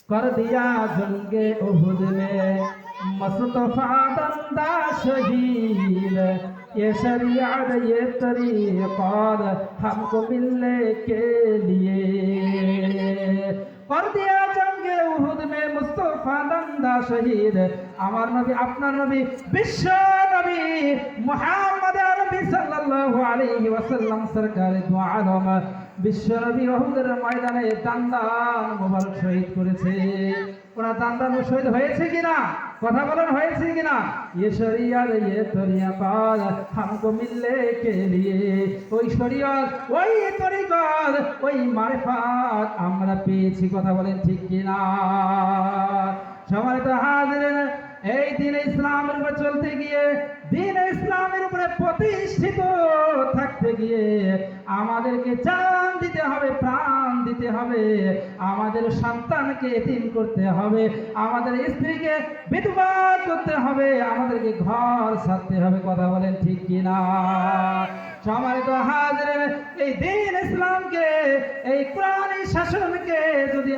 कर दिया जंगे उहुद में मुस्तफा दंदा शहीद ये शरीयत ये तरीक़ात हमको मिलने के लिए कर दिया जंगे उहुद में मुस्तफा दंदा शहीद আমার নবী আপনার নবী বিশ্ব নবী মুহাম্মদ আরবি সাল্লাল্লাহু আলাইহি ওয়াসাল্লাম সরকারে দু আলম বিশ্ব নবী উহুদের ময়দানে দান্দান মোবারক শহীদ করেছে। ওনার দান্দান শহীদ হয়েছে কিনা কথা বলেন, হয়েছে কিনা? ये शरीयत ये तरीक़ात हमको मिलने के लिए ওই শরীয়ত ওই তরিকত ওই মারিফাত আমরা পেয়েছি, কথা বলেন ঠিক কিনা? সম্মানিত হাজিরিন, এই দিন ইসলামের উপরে চলতে গিয়ে দিন ইসলামের উপরে প্রতিষ্ঠিত থাকতে গিয়ে আমাদেরকে জান দিতে হবে, প্রাণ দিতে হবে, আমাদের সন্তানকে এতিম করতে হবে, আমাদের স্ত্রীকে বিধবা করতে হবে, আমাদেরকে ঘর ছাড়তে হবে, কথা বলেন ঠিক কিনা? সম্মানিত হাজিরিন, এই দিন ইসলামকে এই কোরআনী শাসনকে যদি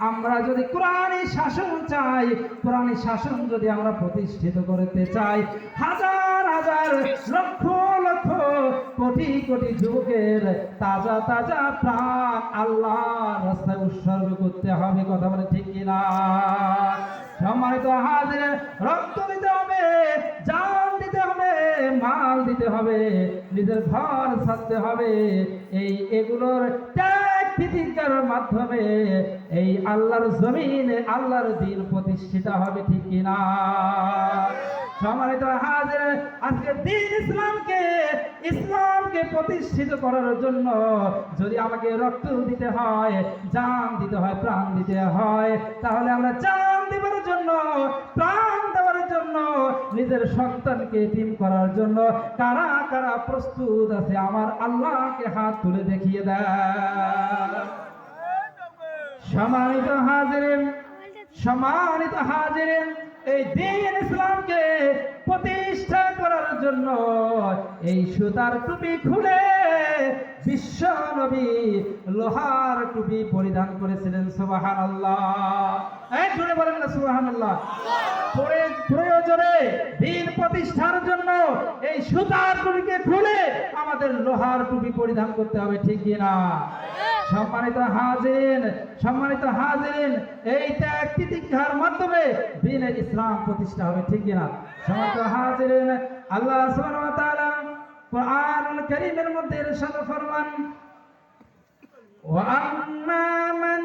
আমরা যদি কোরআনী শাসন চাই, কোরআনী শাসন যদি আমরা প্রতিষ্ঠিত করতে চাই, হাজার হাজার লক্ষ লক্ষ কোটি কোটি যুবকের তাজা তাজা প্রাণ আল্লাহর রাস্তায় উৎসর্গ করতে হবে, কথা বলে ঠিক কিনা? সম্মানিত হাজিরিন, রক্ত দিতে হবে, জান দিতে হবে, মাল দিতে হবে, নিজের ঘর ছাড়তে হবে, এগুলোর ত্যাগ প্রতিজ্ঞার মাধ্যমে এই আল্লাহর জমিনে আল্লাহর দ্বীন প্রতিষ্ঠিত হবে, ঠিক কিনা? সম্মানিত হাজিরিন, আজকে দ্বীন ইসলামকে প্রতিষ্ঠিত করার জন্য যদি আমাকে রক্ত দিতে হয়, জান দিতে হয়, প্রাণ দিতে হয়, তাহলে আমরা জান দেওয়ার জন্য, প্রাণ দেওয়ার জন্য, নিজের সন্তানকে এতিম করার জন্য কারা কারা প্রস্তুত আছে আমার আল্লাহকে হাত তুলে দেখিয়ে দেয়। সম্মানিত হাজিরিন, এই দ্বীন ইসলামকে প্রতিষ্ঠা করার জন্য এই সুতার টুপি খুলে বিশ্ব নবী লোহার টুপি পরিধান করেছিলেন। সুবহানাল্লাহ, এক জোরে বলেন না সুবহানাল্লাহ। প্রয়োজনে দ্বীন প্রতিষ্ঠার জন্য এই সুতার টুপিকে খুলে আমাদের লোহার টুপি পরিধান করতে হবে, ঠিক কিনা? সম্মানিত হাজিরিন, এই ত্যাগ তিতিক্ষার মাধ্যমে দ্বীনের ইসলাম প্রতিষ্ঠা হবে, ঠিক কিনা? সম্মানিত হাজিরিন, আল্লাহ সুবহানাহু ওয়া তাআলা কুরআনুল কারীমের মধ্যে ইরশাদ ফরমান, ওয়া আম্মা মান